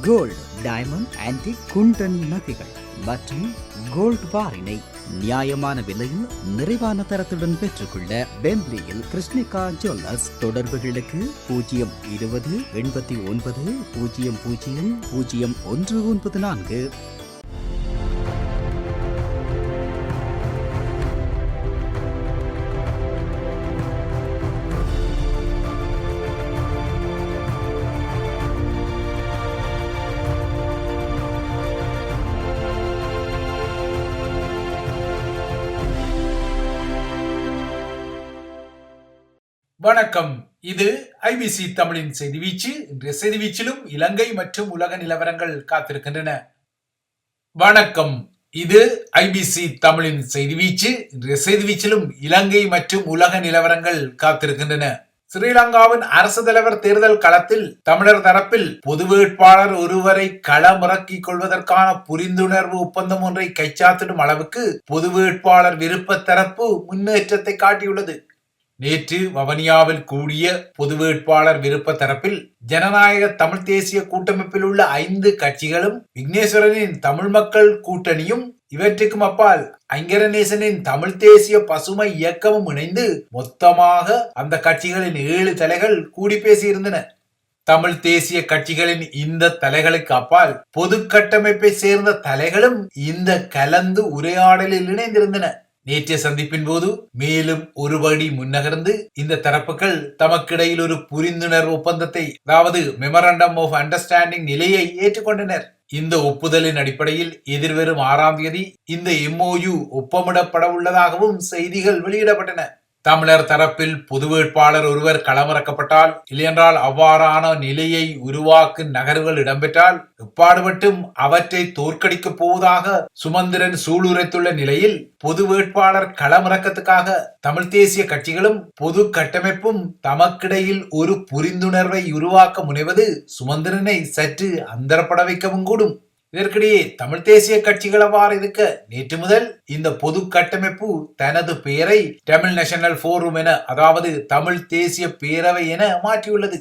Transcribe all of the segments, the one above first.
Gold, diamond, antique, குண்டன் நகைகள் மற்றும் gold பாரினை நியாயமான விலையில் நிறைவான தரத்துடன் பெற்றுக்கொள்ள பெம்ப்லியில் கிருஷ்ணிகா ஜுவல்லர்ஸ். தொடர்புகளுக்கு 020 89 00 0194. வணக்கம். இது ஐபிசி தமிழின் செய்தி வீச்சு. இன்றைய செய்தி வீச்சிலும் இலங்கை மற்றும் உலக நிலவரங்கள் காத்திருக்கின்றன. வணக்கம். இது ஐபிசி தமிழின் செய்தி வீச்சு. இன்றைய செய்தி வீச்சிலும் இலங்கை மற்றும் உலக நிலவரங்கள் காத்திருக்கின்றன. ஸ்ரீலங்காவின் அரசு தலைவர் தேர்தல் களத்தில் தமிழர் தரப்பில் பொது வேட்பாளர் ஒருவரை களமிறக்கிக் கொள்வதற்கான புரிந்துணர்வு ஒப்பந்தம் ஒன்றை கைச்சாத்திடும் அளவுக்கு பொது வேட்பாளர் விருப்ப தரப்பு முன்னேற்றத்தை காட்டியுள்ளது. நேற்று வவனியாவில் கூடிய பொது வேட்பாளர் விருப்ப தரப்பில் ஜனநாயக தமிழ் தேசிய கூட்டமைப்பில் உள்ள 5 கட்சிகளும், விக்னேஸ்வரனின் தமிழ் மக்கள் கூட்டணியும், இவற்றுக்கும் அப்பால் ஐங்கரநேசனின் தமிழ் தேசிய பசுமை இயக்கமும் இணைந்து மொத்தமாக அந்த கட்சிகளின் 7 தலைகள் கூடி பேசியிருந்தன. தமிழ் தேசிய கட்சிகளின் இந்த தலைகளுக்கு அப்பால் பொது கட்டமைப்பை சேர்ந்த தலைகளும் இந்த கலந்து உரையாடலில் இணைந்திருந்தன. நேற்றைய சந்திப்பின் போது மேலும் ஒருபடி முன்னகர்ந்து இந்த தரப்புகள் தமக்கிடையில் ஒரு புரிந்துணர்வு ஒப்பந்தத்தை, அதாவது மெமரண்டம் ஆஃப் அண்டர்ஸ்டாண்டிங் நிலையை ஏற்றுக்கொண்டனர். இந்த ஒப்புதலின் அடிப்படையில் எதிர்வரும் 6ஆம் தேதி இந்த MOU ஒப்பமிடப்பட உள்ளதாகவும் செய்திகள் வெளியிடப்பட்டன. தமிழர் தரப்பில் பொது வேட்பாளர் ஒருவர் களமிறக்கப்பட்டால், இல்லையென்றால் அவ்வாறான நிலையை உருவாக்கும் நகர்வுகள் இடம்பெற்றால் எப்பாடுபட்டும் அவற்றை தோற்கடிக்கப் போவதாக சுமந்திரன் சூளுரைத்துள்ள நிலையில் பொது வேட்பாளர் களமிறக்கத்துக்காக தமிழ் தேசிய கட்சிகளும் பொது கட்டமைப்பும் தமக்கிடையில் ஒரு புரிந்துணர்வை உருவாக்க முனைவது சுமந்திரனை சற்று அந்தரப்பட வைக்கவும் கூடும். இதற்கிடையே தமிழ் தேசிய கட்சிகள் அவ்வாறு இருக்க, நேற்று முதல் இந்த பொது கட்டமைப்பு தனது பெயரை தமிழ் நேஷனல் போரம் என, அதாவது தமிழ் தேசிய பேரவை என மாற்றியுள்ளது.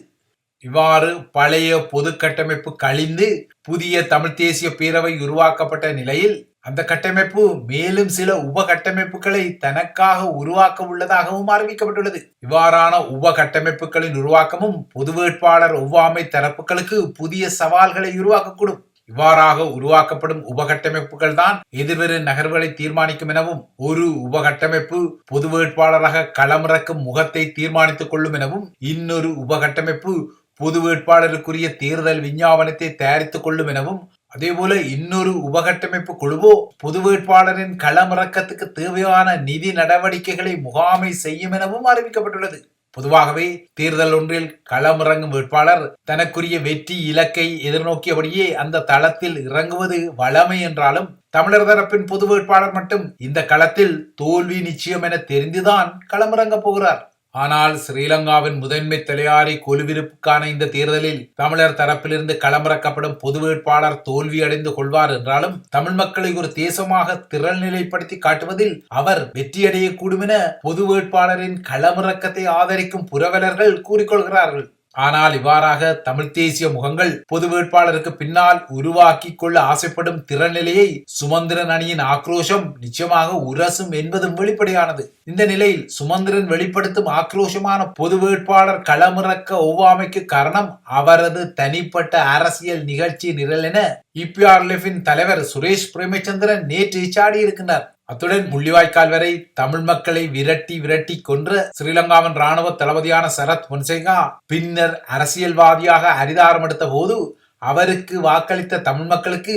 இவ்வாறு பழைய பொது கட்டமைப்பு கழிந்து புதிய தமிழ் தேசிய பேரவை உருவாக்கப்பட்ட நிலையில் அந்த கட்டமைப்பு மேலும் சில உப கட்டமைப்புகளை தனக்காக உருவாக்க உள்ளதாகவும் அறிவிக்கப்பட்டுள்ளது. இவ்வாறான உப கட்டமைப்புகளின் உருவாக்கமும் பொது வேட்பாளர் ஒவ்வாமை தரப்புகளுக்கு புதிய சவால்களை உருவாக்கக்கூடும். இவ்வாறாக உருவாக்கப்படும் உபகட்டமைப்புகள் தான் எதிர்வரும் நகர்வுகளை தீர்மானிக்கும் எனவும், ஒரு உபகட்டமைப்பு பொது வேட்பாளராக களமிறக்கும் முகத்தை தீர்மானித்துக் கொள்ளும் எனவும், இன்னொரு உபகட்டமைப்பு பொது வேட்பாளருக்குரிய தேர்தல் விஞ்ஞாபனத்தை தயாரித்துக் கொள்ளும் எனவும், அதேபோல இன்னொரு உபகட்டமைப்பு குழுவோ பொது வேட்பாளரின் களமிறக்கத்துக்கு தேவையான நிதி நடவடிக்கைகளை முகாமை செய்யும் எனவும் அறிவிக்கப்பட்டுள்ளது. பொதுவாகவே தேர்தல் ஒன்றில் களமிறங்கும் வேட்பாளர் தனக்குரிய வெற்றி இலக்கை எதிர்நோக்கியபடியே அந்த தளத்தில் இறங்குவது வழமை என்றாலும், தமிழர் தரப்பின் பொது வேட்பாளர் மட்டும் இந்த களத்தில் தோல்வி நிச்சயம் என தெரிந்துதான் களமிறங்கப் போகிறார். ஆனால் ஸ்ரீலங்காவின் முதன்மை தலையாரி கொலுவிருப்புக்கான இந்த தேர்தலில் தமிழர் தரப்பிலிருந்து களமிறக்கப்படும் பொது வேட்பாளர் தோல்வி அடைந்து கொள்வார் என்றாலும், தமிழ் மக்களை ஒரு தேசமாக திரள் நிலைப்படுத்தி காட்டுவதில் அவர் வெற்றியடையக்கூடும் என பொது வேட்பாளரின் களமிறக்கத்தை ஆதரிக்கும் புரவலர்கள் கூறிக்கொள்கிறார்கள். ஆனால் இவ்வாறாக தமிழ் தேசிய முகங்கள் பொது வேட்பாளருக்கு பின்னால் உருவாக்கி கொள்ள ஆசைப்படும் திறநிலையை சுமந்திரன் அணியின் ஆக்ரோஷம் நிச்சயமாக உரசும் என்பதும் வெளிப்படையானது. இந்த நிலையில் சுமந்திரன் வெளிப்படுத்தும் ஆக்ரோஷமான பொது வேட்பாளர் களமிறக்க ஒவ்வாமைக்கு காரணம் அவரது தனிப்பட்ட அரசியல் நிகழ்ச்சி நிரல் என EPRLFின் தலைவர் சுரேஷ் பிரேமச்சந்திரன் நேற்று சாடியிருக்கிறார். அத்துடன் முள்ளிவாய்க்கால் வரை தமிழ் மக்களை விரட்டி கொன்ற ஸ்ரீலங்காவின் ராணுவ தளபதியான சரத் பொன்சேகா பின்னர் அரசியல்வாதியாக அரிதாரம் எடுத்த போது அவருக்கு வாக்களித்த தமிழ் மக்களுக்கு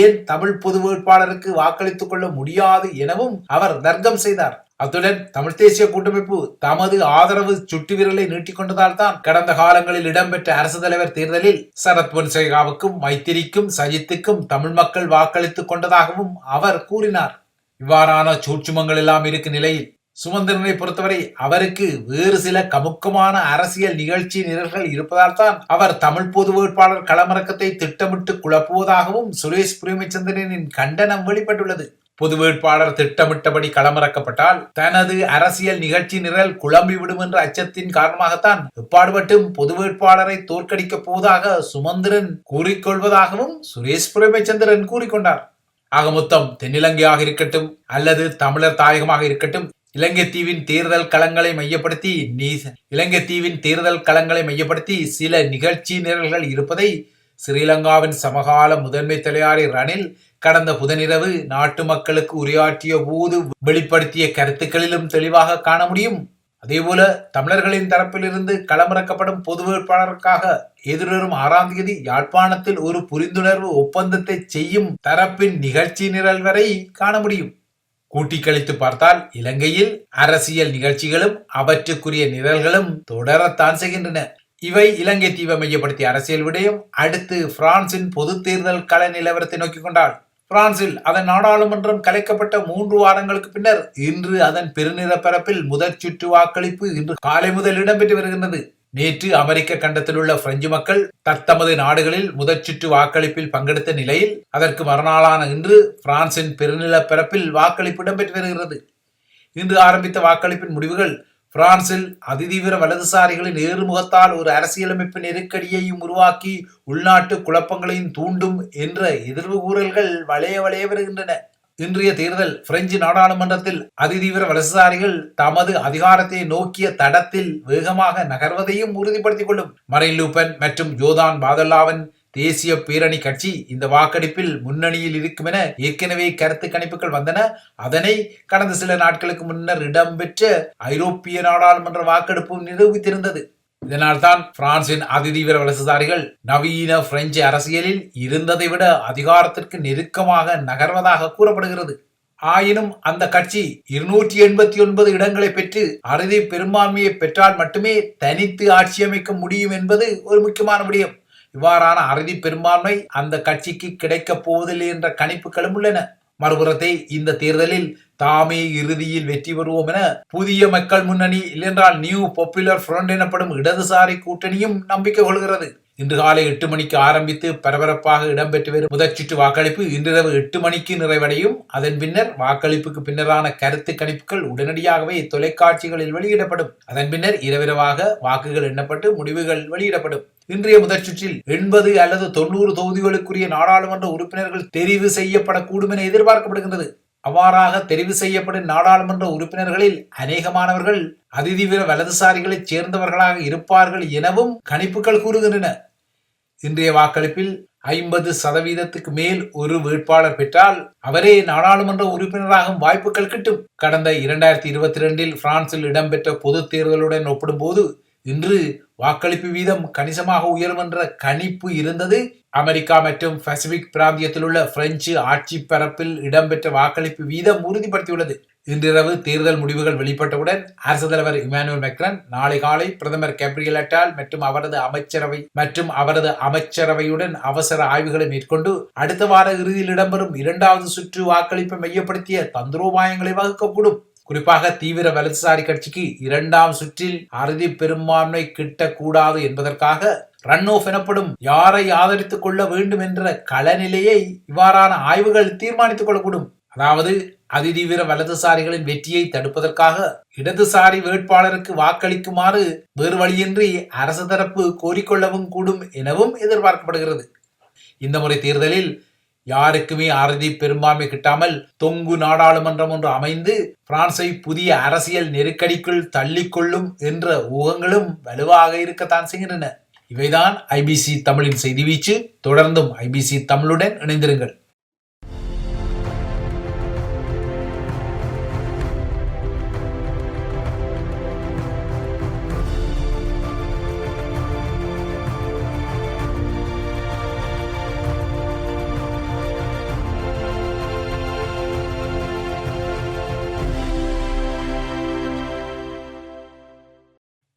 ஏன் தமிழ் பொது வேட்பாளருக்கு வாக்களித்துக் கொள்ள முடியாது எனவும் அவர் தர்க்கம் செய்தார். அத்துடன் தமிழ் தேசிய கூட்டமைப்பு தமது ஆதரவு சுட்டு விரலை நீட்டிக்கொண்டதால் தான் கடந்த காலங்களில் இடம்பெற்ற அரசு தலைவர் தேர்தலில் சரத் பொன்சேகாவுக்கும் மைத்திரிக்கும் சஜித்துக்கும் தமிழ் மக்கள் வாக்களித்துக் கொண்டதாகவும் அவர் கூறினார். இவ்வாறான சூட்சுமங்கள் எல்லாம் இருக்கும் நிலையில் சுமந்திரனை பொறுத்தவரை அவருக்கு வேறு சில கமுக்கமான அரசியல் நிகழ்ச்சி நிரல்கள் இருப்பதால் தான் அவர் தமிழ் பொது வேட்பாளர் களமிறக்கத்தை திட்டமிட்டு குழப்புவதாகவும் சுரேஷ் பிரேமச்சந்திரனின் கண்டனம் வெளிப்பட்டுள்ளது. பொது வேட்பாளர் திட்டமிட்டபடி களமிறக்கப்பட்டால் தனது அரசியல் நிகழ்ச்சி நிரல் குழம்பிவிடும் என்ற அச்சத்தின் காரணமாகத்தான் எப்பாடுபட்டும் பொது வேட்பாளரை தோற்கடிக்கப் போவதாக சுமந்திரன் கூறிக்கொள்வதாகவும் சுரேஷ் பிரேமச்சந்திரன் கூறிக்கொண்டார். ஆக மொத்தம் தென்னிலங்கையாக இருக்கட்டும் அல்லது தமிழர் தாயகமாக இருக்கட்டும், இலங்கை தீவின் தேர்தல் களங்களை மையப்படுத்தி சில நிகழ்ச்சி நிரல்கள் இருப்பதை ஸ்ரீலங்காவின் சமகால முதன்மை தலையாரி ரணில் கடந்த புதனிரவு நாட்டு மக்களுக்கு உரையாற்றிய போது வெளிப்படுத்திய கருத்துக்களிலும் தெளிவாக காண முடியும். அதேபோல தமிழர்களின் தரப்பிலிருந்து களமிறக்கப்படும் பொது வேட்பாளருக்காக எதிர்வரும் 6ஆம் தேதி யாழ்ப்பாணத்தில் ஒரு புரிந்துணர்வு ஒப்பந்தத்தை செய்யும் தரப்பின் நிகழ்ச்சி நிரல் வரை காண முடியும். கூட்டி கழித்து பார்த்தால் இலங்கையில் அரசியல் நிகழ்ச்சிகளும் அவற்றுக்குரிய நிரல்களும் தொடரத்தான் செய்கின்றன. இவை இலங்கை தீவை மையப்படுத்திய அரசியல் விடயம். அடுத்து பிரான்சின் பொது தேர்தல் கள நிலவரத்தை நோக்கிக் கொண்டால், பிரான்சில் அதன் நாடாளுமன்றம் கலைக்கப்பட்ட 3 வாரங்களுக்கு பின்னர் இன்று அதன் பெருநிலப்பரப்பில் முதற் சுற்று வாக்களிப்பு இன்று காலை முதல் இடம்பெற்று வருகின்றது. நேற்று அமெரிக்க கண்டத்தில் உள்ள பிரெஞ்சு மக்கள் தத்தமது நாடுகளில் முதற் சுற்று வாக்களிப்பில் பங்கெடுத்த நிலையில் அதற்கு மறுநாளான இன்று பிரான்சின் பெருநிலப்பரப்பில் வாக்களிப்பு இடம்பெற்று வருகிறது. இன்று ஆரம்பித்த வாக்களிப்பின் முடிவுகள் பிரான்சில் அதிதீவிர வலதுசாரிகளின் ஏறுமுகத்தால் ஒரு அரசியலமைப்பு நெருக்கடியையும் உருவாக்கி உள்நாட்டு குழப்பங்களையும் தூண்டும் என்ற எதிர்வு கூறல்கள் வளைய வருகின்றன. இன்றைய தேர்தல் பிரெஞ்சு நாடாளுமன்றத்தில் அதிதீவிர வலதுசாரிகள் தமது அதிகாரத்தை நோக்கிய தடத்தில் வேகமாக நகர்வதையும் உறுதிப்படுத்திக் கொள்ளும். மரைன் லூபன் மற்றும் ஜோதான் பாதல்லாவின் தேசிய பேரணி கட்சி இந்த வாக்கெடுப்பில் முன்னணியில் இருக்கும் என ஏற்கனவே கருத்து கணிப்புகள் வந்தன. அதனை கடந்த சில நாட்களுக்கு முன்னர் இடம்பெற்ற ஐரோப்பிய நாடாளுமன்ற வாக்கெடுப்பும் நிரூபித்திருந்தது. இதனால் தான் பிரான்சின் அதிதீவிர வலதுசாரிகள் நவீன பிரெஞ்சு அரசியலில் இருந்ததை விட அதிகாரத்திற்கு நெருக்கமாக நகர்வதாக கூறப்படுகிறது. ஆயினும் அந்த கட்சி 289 இடங்களை பெற்று அறுதி பெரும்பான்மையை பெற்றால் மட்டுமே தனித்து ஆட்சி அமைக்க முடியும் என்பது ஒரு முக்கியமான விடயம். இவ்வாறான அறுதி பெரும்பான்மை அந்த கட்சிக்கு கிடைக்கப் போவதில்லை என்ற கணிப்புகளும் உள்ளன. மறுபுறத்தை இந்த தேர்தலில் தாமே இறுதியில் வெற்றி பெறுவோம் என புதிய மக்கள் முன்னணி இல்லென்றால் நியூ பாப்புலர் ஃப்ரண்ட் எனப்படும் இடதுசாரி கூட்டணியும் நம்பிக்கை கொள்கிறது. இன்று காலை 8 மணிக்கு ஆரம்பித்து பரபரப்பாக இடம்பெற்று வரும் முதற் சுற்று வாக்களிப்பு இன்றிரவு 8 மணிக்கு நிறைவடையும். அதன் பின்னர் வாக்களிப்புக்கு பின்னரான கருத்து கணிப்புகள் உடனடியாகவே தொலைக்காட்சிகளில் வெளியிடப்படும். அதன் பின்னர் இரவிரவாக வாக்குகள் எண்ணப்பட்டு முடிவுகள் வெளியிடப்படும். இன்றைய முதற் சுற்றில் 80 அல்லது 90 தொகுதிகளுக்குரிய நாடாளுமன்ற உறுப்பினர்கள் தெரிவு செய்யப்படக்கூடும் என எதிர்பார்க்கப்படுகின்றது. அவ்வாறாக தெரிவு செய்யப்படும் நாடாளுமன்ற உறுப்பினர்களில் அநேகமானவர்கள் அதிதீவிர வலதுசாரிகளைச் சேர்ந்தவர்களாக இருப்பார்கள் எனவும் கணிப்புகள் கூறுகின்றன. இன்றைய வாக்களிப்பில் 50% மேல் ஒரு வேட்பாளர் பெற்றால் அவரே நாடாளுமன்ற உறுப்பினராகும் வாய்ப்புகள் கிட்டும். கடந்த 2022 பிரான்சில் இடம்பெற்ற பொது தேர்தலுடன் ஒப்பிடும்போது இன்று வாக்களிப்பு வீதம் கணிசமாக உயரும் என்ற கணிப்பு இருந்தது. அமெரிக்கா மற்றும் பசிபிக் பிராந்தியத்தில் உள்ள பிரெஞ்சு ஆட்சி பரப்பில் இடம்பெற்ற வாக்களிப்பு வீதம் உறுதிப்படுத்தியுள்ளது. இன்றிரவு தேர்தல் முடிவுகள் வெளிப்பட்டவுடன் அரசு தலைவர் இமானுவேல் மேக்ரான் நாளை காலை பிரதமர் கேப்ரியல் அட்டால் மற்றும் அவரது அமைச்சரவையுடன் அவசர ஆய்வுகளை மேற்கொண்டு அடுத்த வார இறுதியில் இடம்பெறும் 2வது சுற்று வாக்களிப்பை மையப்படுத்திய தந்திரோபாயங்களை வகுக்கக்கூடும். குறிப்பாக தீவிர வலதுசாரி கட்சிக்கு 2ஆம் சுற்றில் அறுதி பெரும்பான்மை கிட்டக்கூடாது என்பதற்காக ரன் ஆஃப் எனப்படும் யாரை ஆதரித்துக் கொள்ள வேண்டும் என்ற களநிலையை இவ்வாறான ஆய்வுகள் தீர்மானித்துக் கொள்ளக்கூடும். அதாவது அதிதீவிர வலதுசாரிகளின் வெற்றியை தடுப்பதற்காக இடதுசாரி வேட்பாளருக்கு வாக்களிக்குமாறு வேறு வழியின்றி அரசு தரப்பு கோரிக்கொள்ளவும் கூடும் எனவும் எதிர்பார்க்கப்படுகிறது. இந்த முறை தேர்தலில் யாருக்குமே அறுதி பெரும்பான்மை கிட்டாமல் தொங்கு நாடாளுமன்றம் ஒன்று அமைந்து பிரான்சை புதிய அரசியல் நெருக்கடிக்குள் தள்ளிக்கொள்ளும் என்ற ஊகங்களும் வலுவாக இருக்கத்தான் செய்கின்றன. இவைதான் ஐபிசி தமிழின் செய்தி வீச்சு. தொடர்ந்தும் ஐபிசி தமிழுடன் இணைந்திருங்கள்.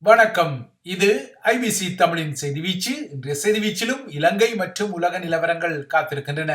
வணக்கம். இது ஐபிசி தமிழின் செய்தி வீச்சு. இன்றைய செய்தி வீச்சிலும் இலங்கை மற்றும் உலக நிலவரங்கள் காத்திருக்கின்றன.